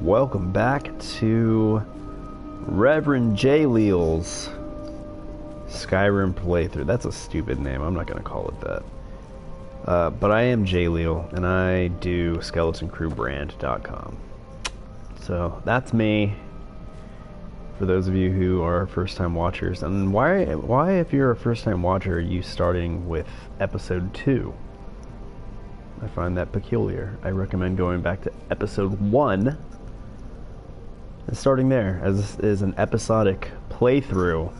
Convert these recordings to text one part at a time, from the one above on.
Welcome back to Reverend Jay Leal's Skyrim playthrough. That's a stupid name. I'm not going to call it that. But I am Jay Leal, and I do SkeletonCrewBrand.com. So that's me. For those of you who are first-time watchers, and why if you're a first-time watcher, are you starting with episode 2? I find that peculiar. I recommend going back to episode 1 and starting there, as this is an episodic playthrough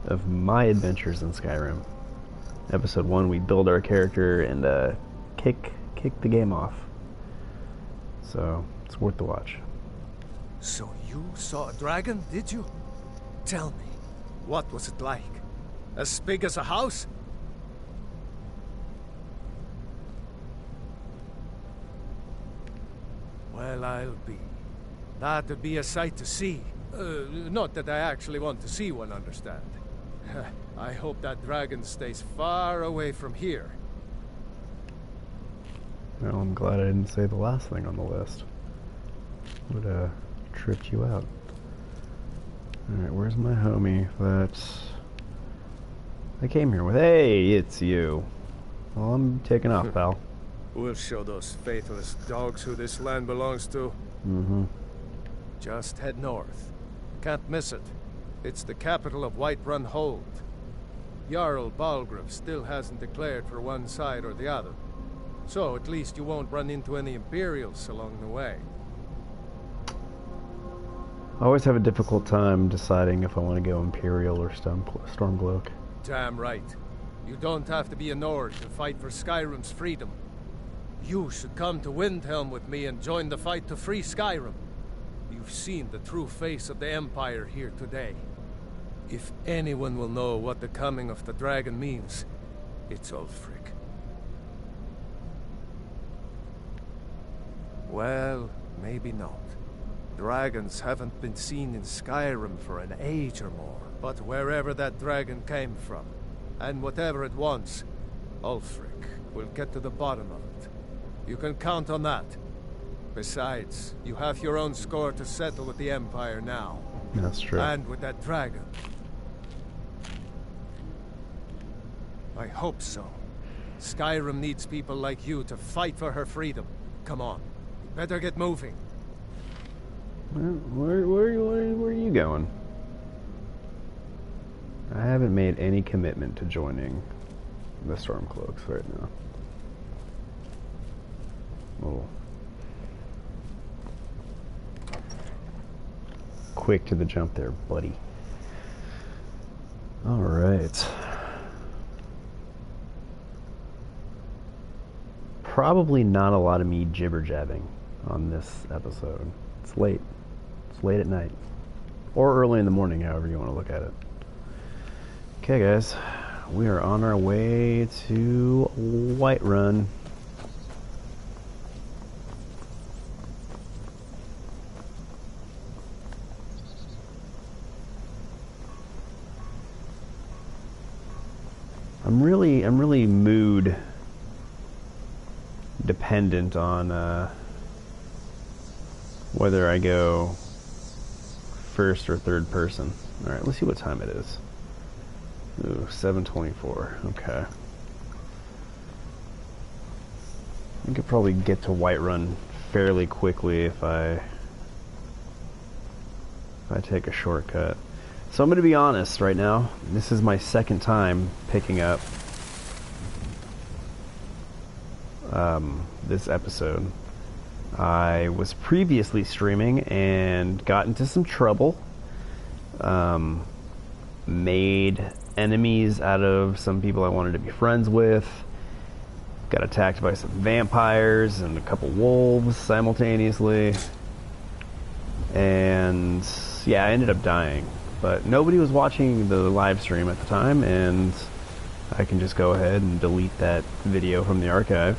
of my adventures in Skyrim. Episode 1, we build our character and kick the game off. So it's worth the watch. So you saw a dragon, did you? Tell me, what was it like? As big as a house? Well, I'll be. That'd be a sight to see. Not that I actually want to see one, understand. I hope that dragon stays far away from here. Well, I'm glad I didn't say the last thing on the list. Would have tripped you out. Alright, where's my homie that I came here with? Hey, it's you. Well, I'm taking off, pal. We'll show those faithless dogs who this land belongs to. Mm-hmm. Just head north. Can't miss it. It's the capital of Whiterun Hold. Jarl Balgruuf still hasn't declared for one side or the other. So at least you won't run into any Imperials along the way. I always have a difficult time deciding if I want to go Imperial or Stormcloak. Damn right. You don't have to be a Nord to fight for Skyrim's freedom. You should come to Windhelm with me and join the fight to free Skyrim. You've seen the true face of the Empire here today. If anyone will know what the coming of the dragon means, it's Ulfric. Well, maybe not. Dragons haven't been seen in Skyrim for an age or more. But wherever that dragon came from, and whatever it wants, Ulfric will get to the bottom of it. You can count on that. Besides, you have your own score to settle with the Empire now. That's true. And with that dragon. I hope so. Skyrim needs people like you to fight for her freedom. Come on, you better get moving. Where are you going? I haven't made any commitment to joining the Stormcloaks right now. Oh. Quick to the jump there, buddy. Alright. Probably not a lot of me jibber-jabbing on this episode. It's late. It's late at night. Or early in the morning, however you want to look at it. Okay, guys. We are on our way to Whiterun. I'm really mood dependent on whether I go first or third person. All right, let's see what time it is. Ooh, 7:24. Okay. I could probably get to Whiterun fairly quickly if I take a shortcut. So I'm going to be honest right now. This is my second time picking up this episode. I was previously streaming and got into some trouble. Made enemies out of some people I wanted to be friends with. Got attacked by some vampires and a couple wolves simultaneously. And yeah, I ended up dying. But nobody was watching the live stream at the time, and I can just go ahead and delete that video from the archive.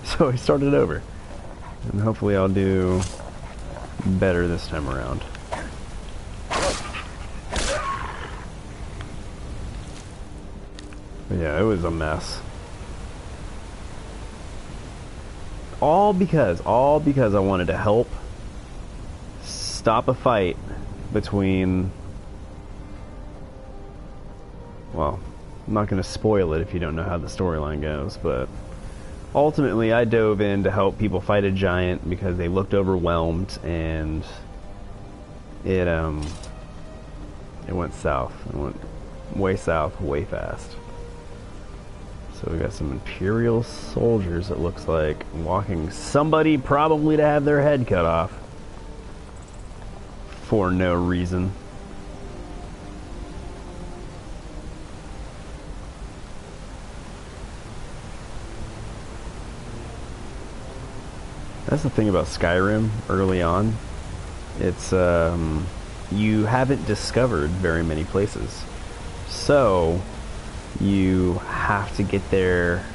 So I started over. And hopefully I'll do better this time around. But yeah, it was a mess. All because I wanted to help stop a fight between... Well, I'm not going to spoil it if you don't know how the storyline goes, but ultimately I dove in to help people fight a giant because they looked overwhelmed, and it went south. It went way south, way fast. So we got some Imperial soldiers, it looks like, walking somebody probably to have their head cut off for no reason. That's the thing about Skyrim early on. It's, you haven't discovered very many places. So, you have to get there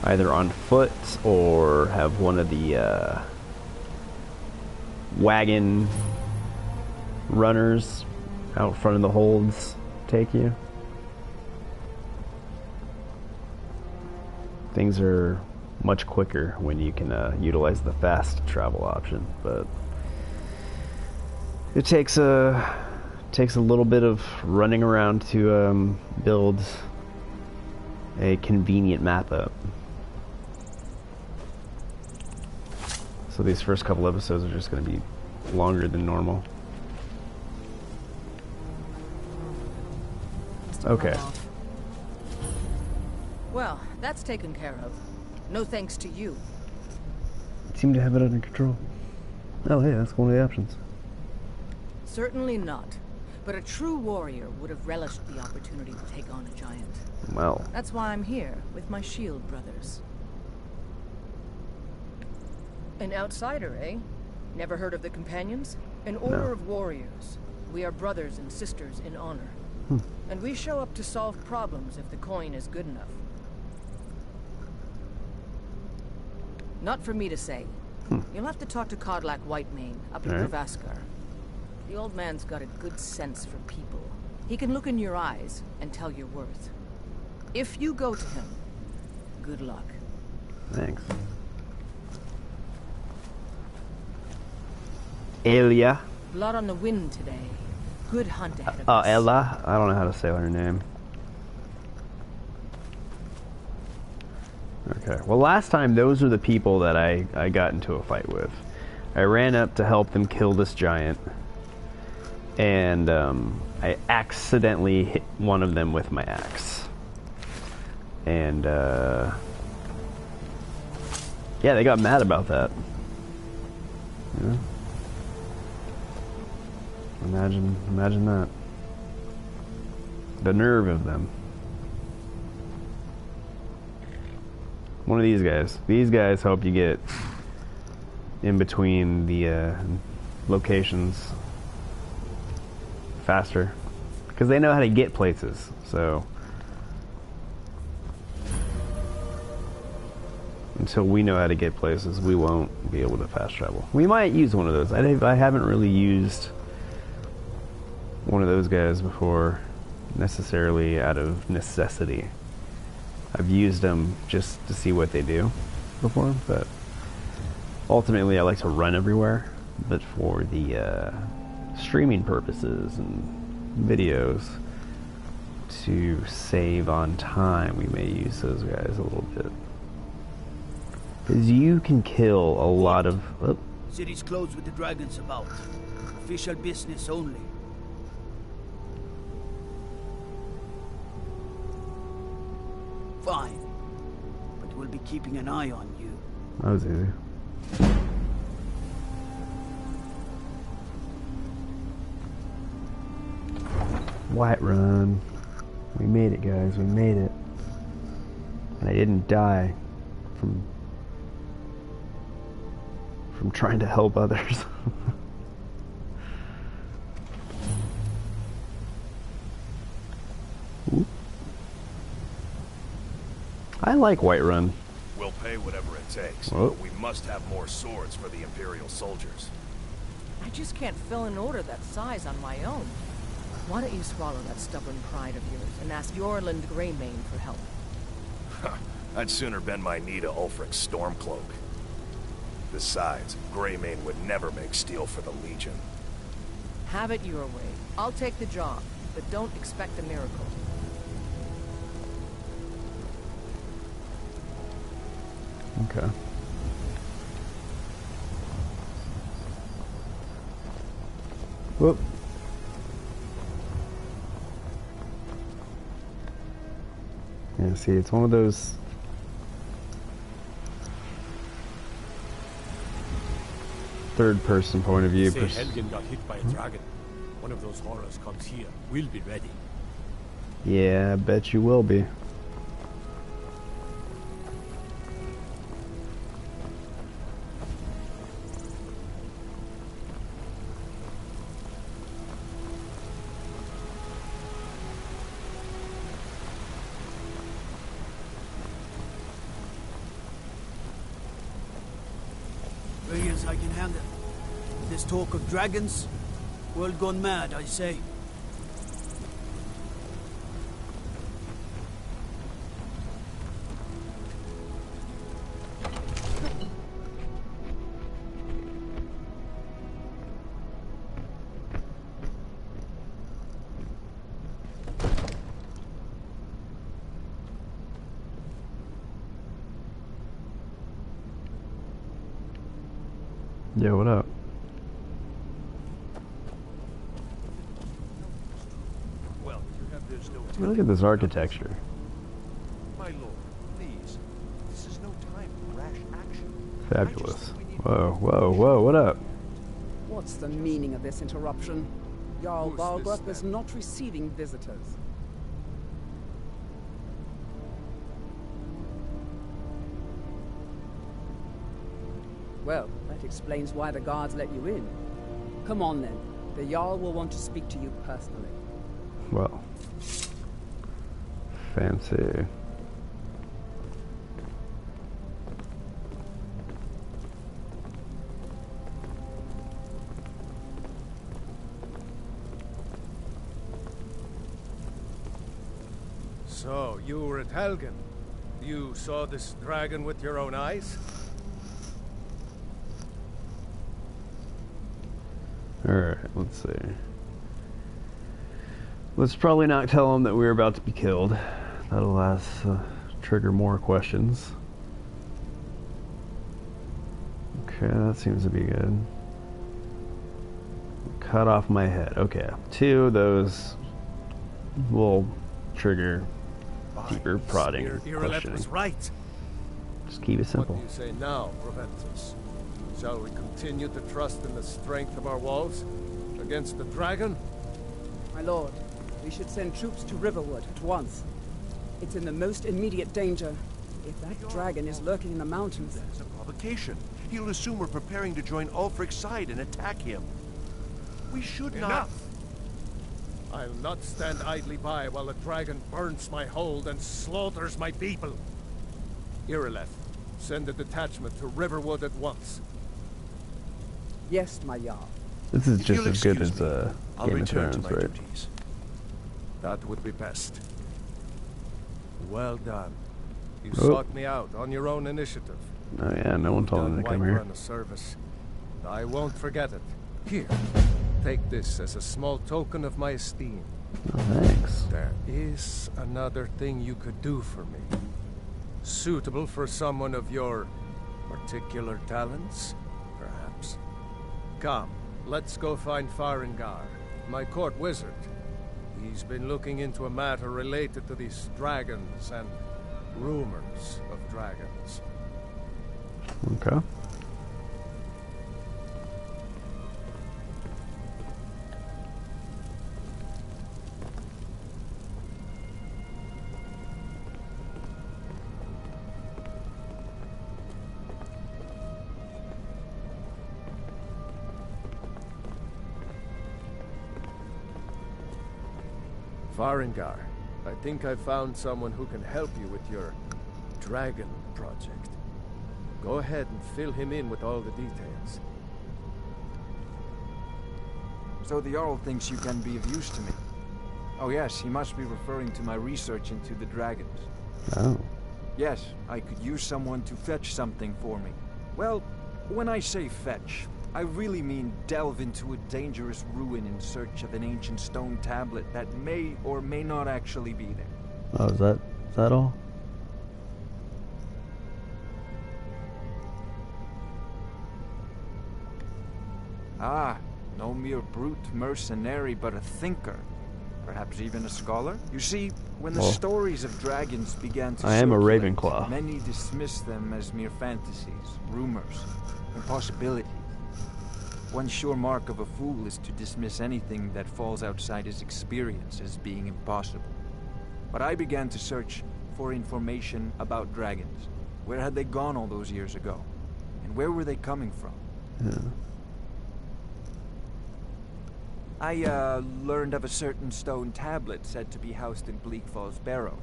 either on foot or have one of the, wagon runners out front of the holds take you. Things are much quicker when you can utilize the fast travel option, but it takes a little bit of running around to build a convenient map up. So these first couple episodes are just going to be longer than normal. Okay. Well, that's taken care of. No thanks to you. Seem to have it under control. Oh, hey, that's one of the options. Certainly not. But a true warrior would have relished the opportunity to take on a giant. Well. That's why I'm here, with my shield brothers. An outsider, eh? Never heard of the Companions? An order of warriors. We are brothers and sisters in honor. And we show up to solve problems if the coin is good enough. Not for me to say. You'll have to talk to Kodlak Whitemane up in Kravaskar. The old man's got a good sense for people. He can look in your eyes and tell your worth. If you go to him, good luck. Thanks. Elia. Blood on the wind today. Good hunt ahead of Oh, us. Ella? I don't know how to say her name. Okay. Well, last time, those are the people that I got into a fight with. I ran up to help them kill this giant. And I accidentally hit one of them with my axe. And, yeah, they got mad about that. Yeah. Imagine that. The nerve of them. One of these guys. These guys help you get in between the locations faster. Because they know how to get places, so... Until we know how to get places, we won't be able to fast travel. We might use one of those. I haven't really used one of those guys before, necessarily out of necessity. I've used them just to see what they do before, but ultimately I like to run everywhere. But for the streaming purposes and videos, to save on time, we may use those guys a little bit. Because you can kill a lot of... Oh. City's closed with the dragons about. Official business only. Fine. But we'll be keeping an eye on you. That was easy. Whiterun. We made it, guys. We made it. And I didn't die from trying to help others. I like Whiterun. We'll pay whatever it takes, Whoa. but we must have more swords for the Imperial soldiers. I just can't fill an order that size on my own. Why don't you swallow that stubborn pride of yours and ask Yorland Greymane for help? I'd sooner bend my knee to Ulfric's Stormcloak. Besides, Greymane would never make steel for the Legion. Have it your way. I'll take the job, but don't expect a miracle. Okay. Whoop. Yeah, see, it's one of those... third-person point of view. Say Helgen got hit by a dragon. One of those horrors comes here. We'll be ready. Yeah, I bet you will be. Brilliance I can handle. This talk of dragons, world gone mad, I say. Yo, what up? Well, you have there's no Look at this architecture. My lord, please. This is no time for rash action. Fabulous. Whoa, whoa, whoa, what up? What's the meaning of this interruption? Jarl Who's Balgruuf this, is then? not receiving visitors. Well, that explains why the guards let you in. Come on then. The Jarl will want to speak to you personally. Well. Fancy. So, you were at Helgen. You saw this dragon with your own eyes? Alright, let's see. Let's probably not tell him that we're about to be killed. That'll trigger more questions. Okay, that seems to be good. Cut off my head. Okay, 2 of those will trigger deeper prodding and Irelef questioning. was right. Just keep it What simple. do you say now, Proventus? Shall we continue to trust in the strength of our walls against the dragon? My lord, we should send troops to Riverwood at once. It's in the most immediate danger. If that dragon is lurking in the mountains... That's a provocation. He'll assume we're preparing to join Ulfric's side and attack him. We should not... Enough! I'll not stand idly by while the dragon burns my hold and slaughters my people. Irelef, send a detachment to Riverwood at once. Yes, my Jarl. This is If just you'll as good excuse as me, I'll Game of return to Thrones, my right? duties. That would be best. Well done. You Oh. sought me out on your own initiative. Oh yeah, no one told him to come here. Whiterun a service. I won't forget it. Here, take this as a small token of my esteem. Oh, thanks. There is another thing you could do for me. Suitable for someone of your particular talents, perhaps. Come, let's go find Farengar, my court wizard. He's been looking into a matter related to these dragons and rumors of dragons. Okay. Farengar, I think I found someone who can help you with your dragon project. Go ahead and fill him in with all the details. So the Jarl thinks you can be of use to me. Oh yes, he must be referring to my research into the dragons. Oh. Yes, I could use someone to fetch something for me. Well, when I say fetch, I really mean delve into a dangerous ruin in search of an ancient stone tablet that may or may not actually be there. Oh, is that all? Ah, no mere brute mercenary, but a thinker. Perhaps even a scholar? You see, when the stories of dragons began to I am a circulate, Ravenclaw. many dismissed them as mere fantasies, rumors, impossibilities. One sure mark of a fool is to dismiss anything that falls outside his experience as being impossible. But I began to search for information about dragons. Where had they gone all those years ago? And where were they coming from? Yeah. I learned of a certain stone tablet said to be housed in Bleak Falls Barrow.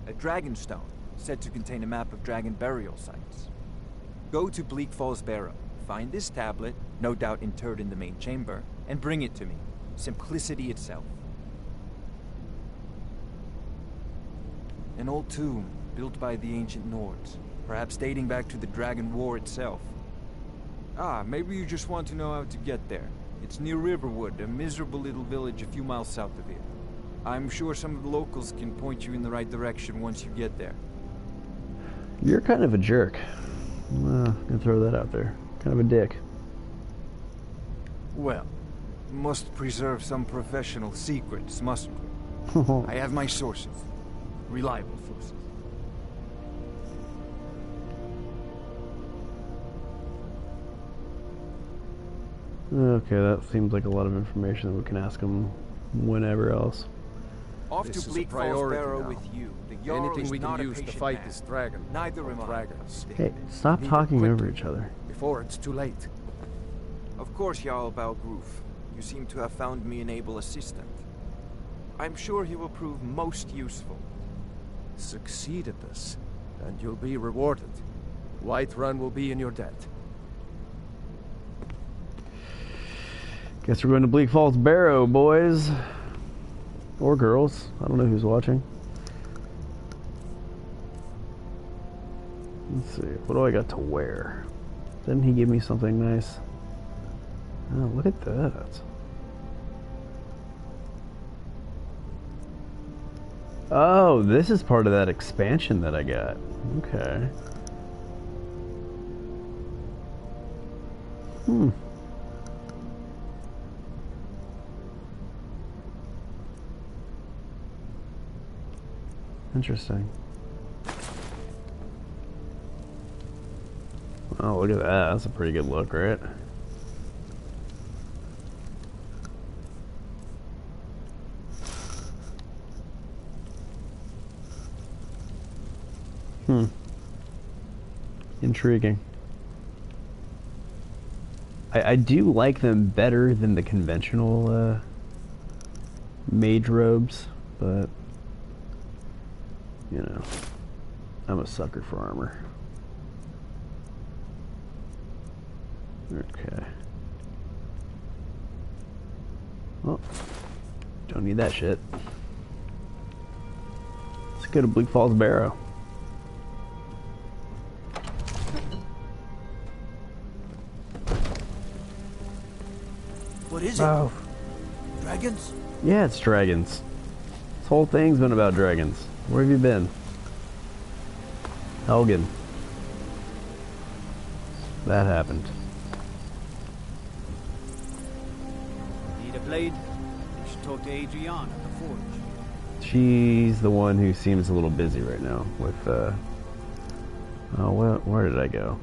A Dragonstone, said to contain a map of dragon burial sites. Go to Bleak Falls Barrow, find this tablet, no doubt interred in the main chamber, and bring it to me. Simplicity itself. An old tomb, built by the ancient Nords, perhaps dating back to the Dragon War itself. Ah, maybe you just want to know how to get there. It's near Riverwood, a miserable little village a few miles south of here. I'm sure some of the locals can point you in the right direction once you get there. You're kind of a jerk. I'm gonna throw that out there. Kind of a dick. Well, must preserve some professional secrets, mustn't we? I have my sources. Reliable sources. Okay, that seems like a lot of information that we can ask him whenever else. Off This to is Bleak a Falls priority Barrow now. with you. The Jarl Anything is we not can a use to patient fight man. this dragon. Neither or am I. dragons. Hey, stop Need to talking quit over it each other. Before it's too late. Of course, Jarl Balgruuf. You seem to have found me an able assistant. I'm sure he will prove most useful. Succeed at this, and you'll be rewarded. Whiterun will be in your debt. Guess we're going to Bleak Falls Barrow, boys. Or girls. I don't know who's watching. Let's see. What do I got to wear? Didn't he give me something nice? Oh, look at that. Oh, this is part of that expansion that I got. Okay. Interesting. Oh, look at that. That's a pretty good look, right? Intriguing. I do like them better than the conventional mage robes, but you know, I'm a sucker for armor. Okay. Well, don't need that shit. Let's go to Bleak Falls Barrow. What is it? Oh, Dragons? yeah, it's dragons. This whole thing's been about dragons. Where have you been? Helgen. That happened. Need a blade? You should talk to Adrienne at the forge. She's the one who seems a little busy right now with, oh, where did I go?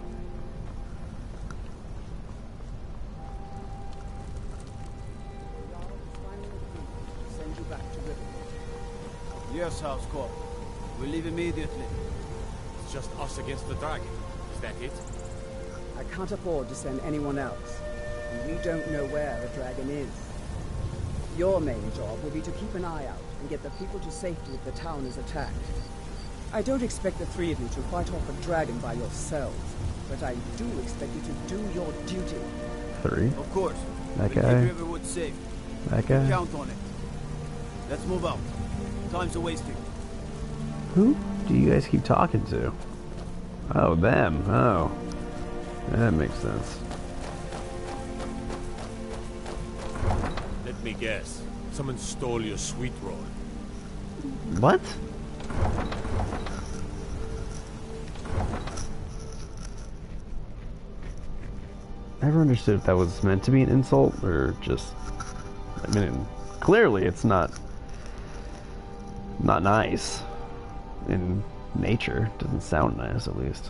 Send you back to Riverwood. Yes, House Call. We'll leave immediately. It's just us against the dragon. Is that it? I can't afford to send anyone else. And we don't know where the dragon is. Your main job will be to keep an eye out and get the people to safety if the town is attacked. I don't expect the three of you to fight off a dragon by yourselves, but I do expect you to do your duty. 3. Of course. That We'll guy. keep Riverwood safe. That guy. Count on it. Let's move out. Time's a wasting. Who do you guys keep talking to? Oh, them. Oh. That makes sense. me guess. Someone stole your sweet roll. What? Never understood if that was meant to be an insult or just... I mean, clearly it's not nice in nature. Doesn't sound nice, at least.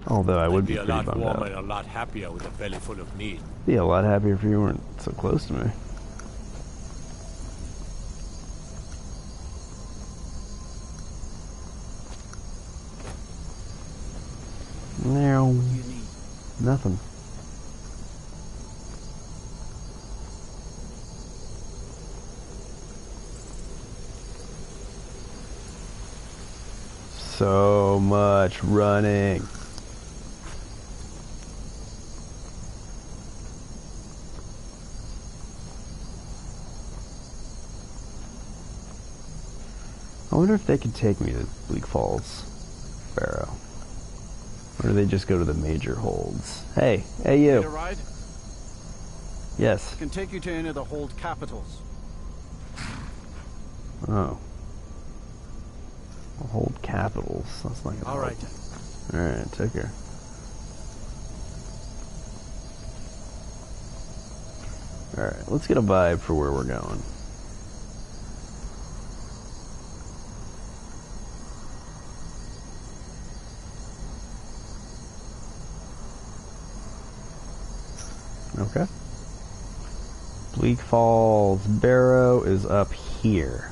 Although I would be pretty bummed out. I'd be a lot warmer and a lot happier with a belly full of meat. Be a lot happier if you weren't so close to me. No. Nothing. So much running. I wonder if they could take me to Bleak Falls Barrow. Or do they just go to the major holds? Hey you. Need a ride? Yes. Can take you to any of the hold capitals. Oh. Hold capitals. That's not gonna All right. Alright, take care. Alright, let's get a vibe for where we're going. Okay. Bleak Falls Barrow is up here.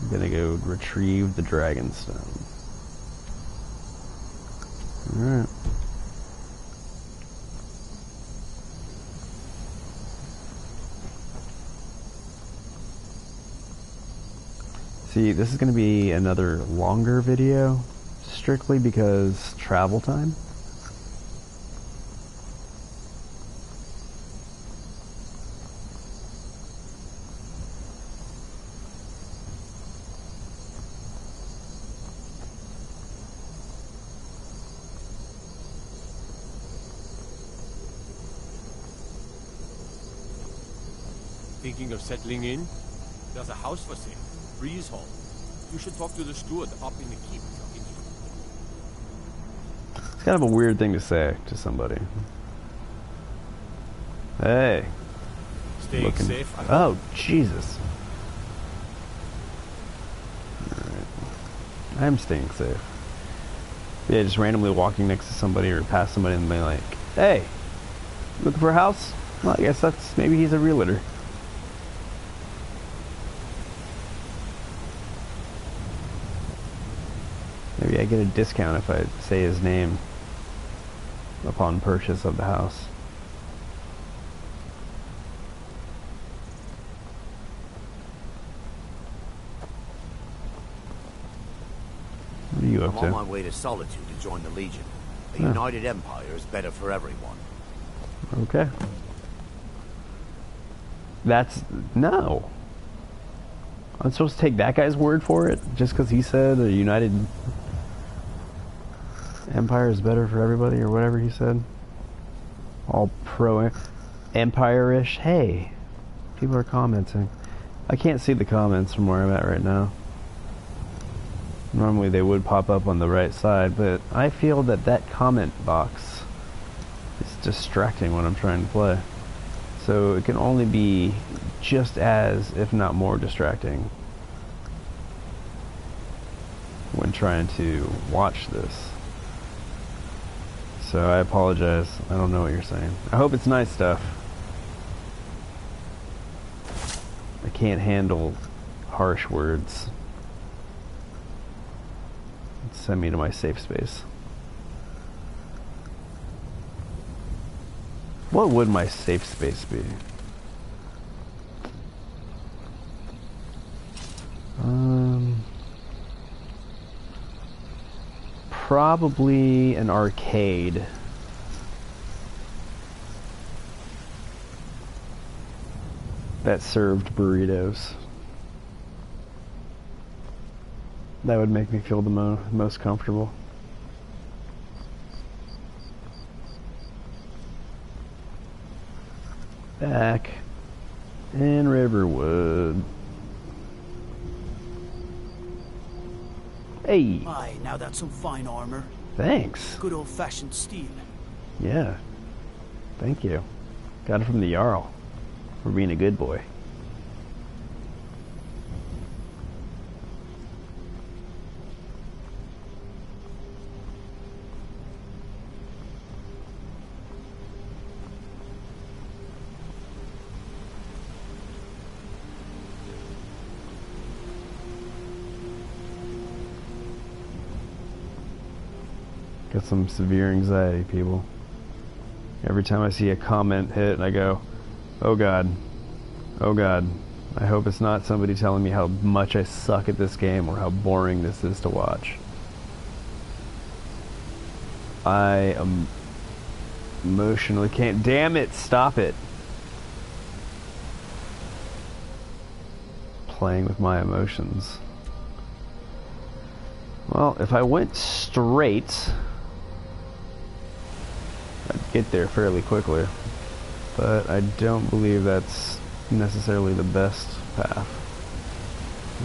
I'm gonna go retrieve the Dragonstone. Alright. See, this is gonna be another longer video, strictly because travel time. Thinking of settling in? There's a house for sale. Breeze Hall. You should talk to the steward up in the keep if you're interested. It's kind of a weird thing to say to somebody. Hey. Staying safe. Oh, Jesus. Alright. I'm staying safe. Yeah, just randomly walking next to somebody or past somebody and being like, hey, looking for a house? Well, I guess that's, maybe he's a realtor. Maybe I get a discount if I say his name upon purchase of the house. What are you up to? I'm on my way to Solitude to join the Legion. A united empire is better for everyone. Okay. No. I'm supposed to take that guy's word for it just because he said a united empire is better for everybody or whatever he said. All pro-empire-ish. Hey, people are commenting. I can't see the comments from where I'm at right now. Normally they would pop up on the right side, but I feel that that comment box is distracting when I'm trying to play. So it can only be just as, if not more, distracting when trying to watch this. So I apologize. I don't know what you're saying. I hope it's nice stuff. I can't handle harsh words. Send me to my safe space. What would my safe space be? Probably an arcade. That served burritos. That would make me feel the most comfortable. Back in Riverwood. Hey! Aye, now that's some fine armor. Thanks. Good old-fashioned steel. Yeah. Thank you. Got it from the Jarl. For being a good boy. Got some severe anxiety, people. Every time I see a comment hit, I go, oh God, oh God. I hope it's not somebody telling me how much I suck at this game or how boring this is to watch. I emotionally can't. Damn it, stop it. Playing with my emotions. Well, if I went straight, I'd get there fairly quickly, but I don't believe that's necessarily the best path.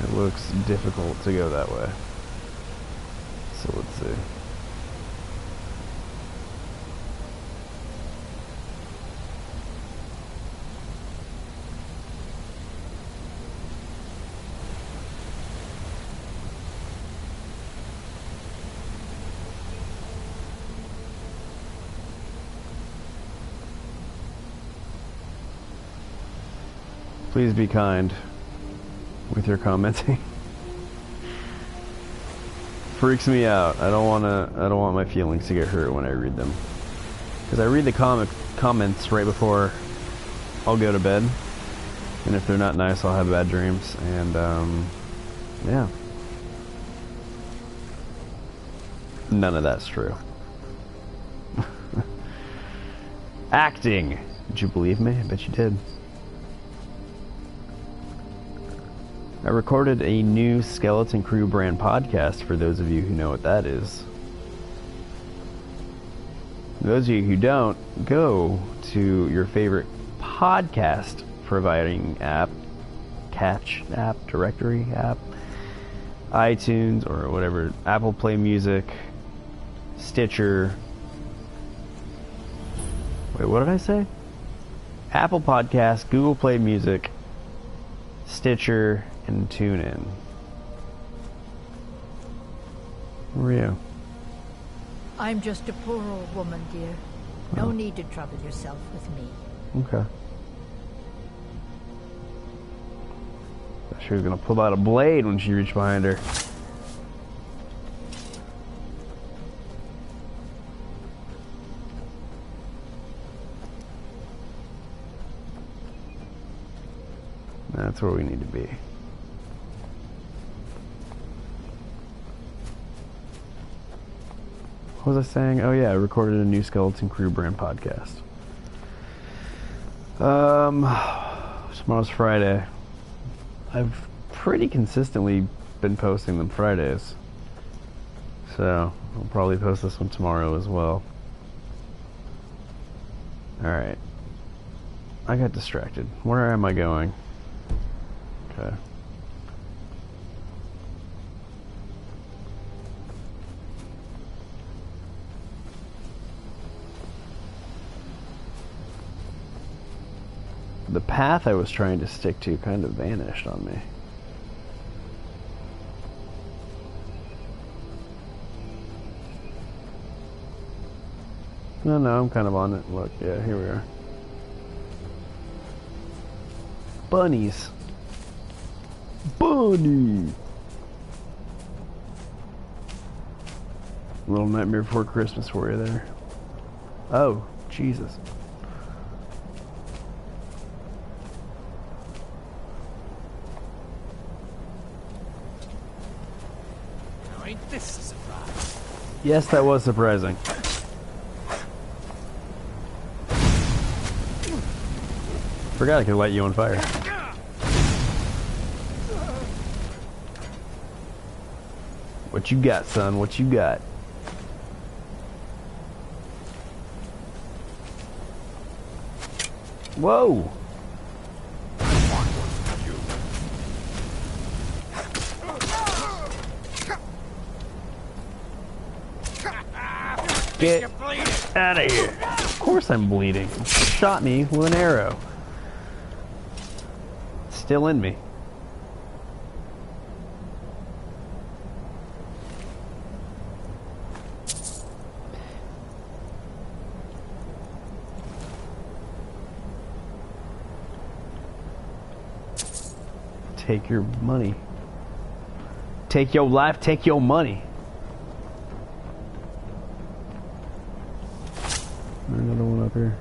It looks difficult to go that way. So let's see. Please be kind with your commenting. Freaks me out. I don't want my feelings to get hurt when I read them. Because I read the comments right before I'll go to bed. And if they're not nice, I'll have bad dreams. And, yeah. None of that's true. Acting! Did you believe me? I bet you did. I recorded a new Skeleton Crew brand podcast for those of you who know what that is. Those of you who don't, go to your favorite podcast providing app, Catch app, directory app, iTunes or whatever, Apple Play Music, Stitcher. Wait, what did I say? Apple Podcasts, Google Play Music, Stitcher, and TuneIn. Where are you? I'm just a poor old woman, dear. No need to trouble yourself with me. Okay. She was gonna pull out a blade when she reached behind her. That's where we need to be. What was I saying? Oh yeah, I recorded a new Skeleton Crew brand podcast. Tomorrow's Friday. I've pretty consistently been posting them Fridays. So, I'll probably post this one tomorrow as well. Alright. I got distracted. Where am I going? Okay. The path I was trying to stick to kind of vanished on me. No, I'm kind of on it. Look, yeah, here we are. Bunnies. Bunny! Little Nightmare Before Christmas for you there. Oh, Jesus. Ain't this a surprise? Yes, that was surprising. Forgot I could light you on fire. What you got, son? What you got? Whoa! Get out of here. Of course I'm bleeding. You shot me with an arrow. It's still in me. Take your money. Take your life, take your money. There's another one up here.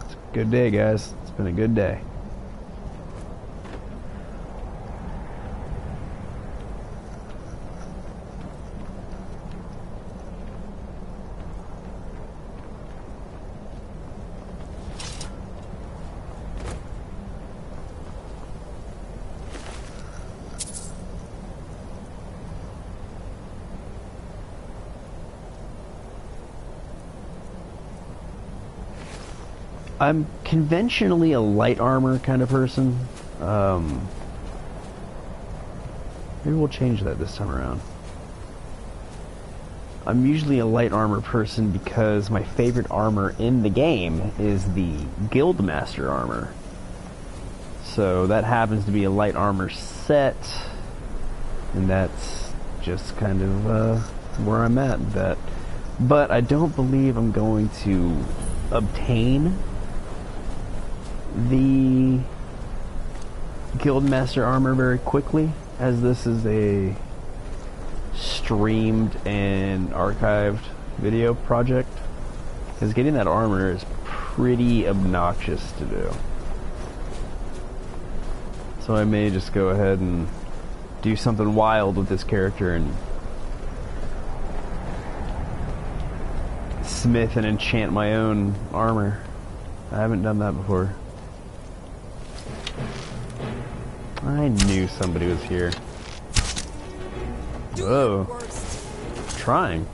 It's a good day, guys. It's been a good day. I'm conventionally a light armor kind of person. Maybe we'll change that this time around. I'm usually a light armor person because my favorite armor in the game is the Guildmaster armor. So that happens to be a light armor set, and that's just kind of where I'm at with that. But I don't believe I'm going to obtain the Guildmaster armor very quickly, as this is a streamed and archived video project, because getting that armor is pretty obnoxious to do. So I may just go ahead and do something wild with this character and smith and enchant my own armor. I haven't done that before. I knew somebody was here. Whoa. Trying.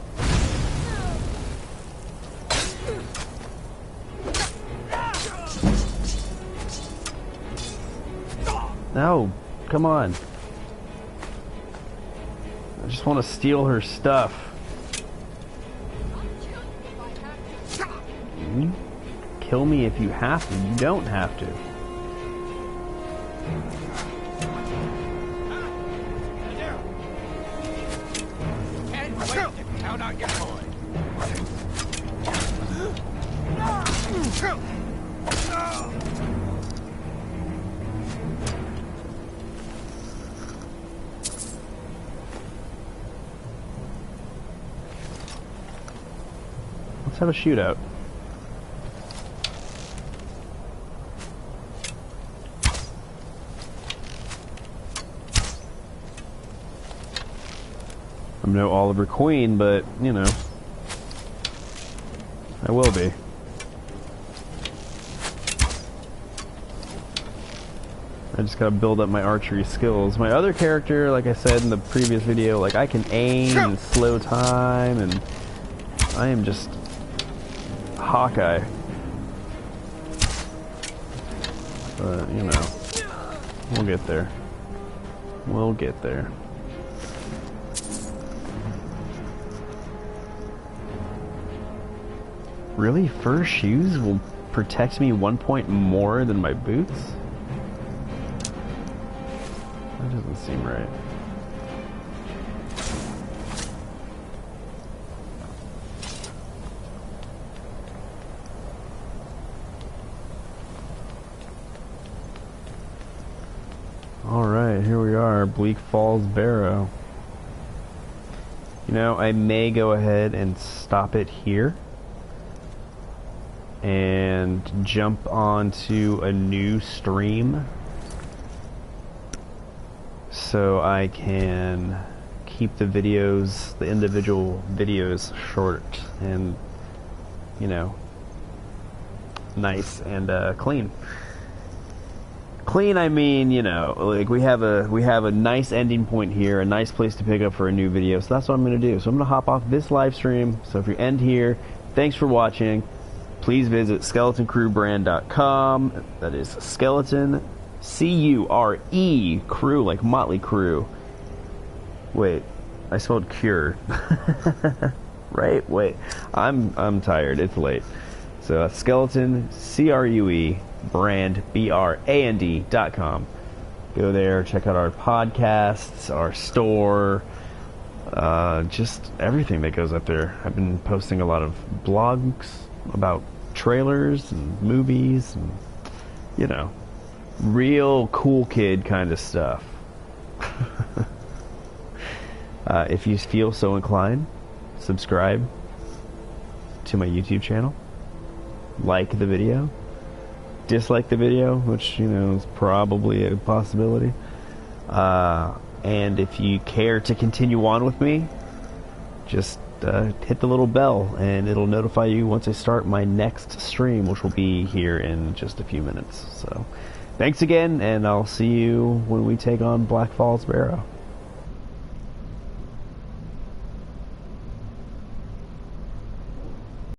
No, come on. I just want to steal her stuff. Kill me if you have to. You don't have to. Let's have a shootout. I'm no Oliver Queen, but, you know, I will be. I just gotta build up my archery skills. My other character, like I said in the previous video, like I can aim and slow time, and I am just Hawkeye. But, you know, we'll get there. We'll get there. Really? Fur shoes will protect me 1 point more than my boots? That doesn't seem right. Alright, here we are, Bleak Falls Barrow. You know, I may go ahead and stop it here and jump onto a new stream so I can keep the videos, the individual videos, short and, you know, nice and clean. Clean, I mean, you know, like we have a nice ending point here, a nice place to pick up for a new video. So that's what I'm going to do. So I'm going to hop off this live stream. So if you end here, thanks for watching. Please visit skeletocruebrand.com. That is skeleton, C-U-R-E, crew, like Motley Crue. Wait, I spelled cure. Right? Wait, I'm tired. It's late. So skeleton, C-R-U-E, brand, B-R-A-N-D.com. Go there, check out our podcasts, our store, just everything that goes up there. I've been posting a lot of blogs about trailers and movies and, you know, real cool kid kind of stuff. If you feel so inclined, subscribe to my YouTube channel, like the video, dislike the video, which, you know, is probably a possibility, and if you care to continue on with me, just hit the little bell and it'll notify you once I start my next stream, which will be here in just a few minutes. So thanks again, and I'll see you when we take on Bleak Falls Barrow.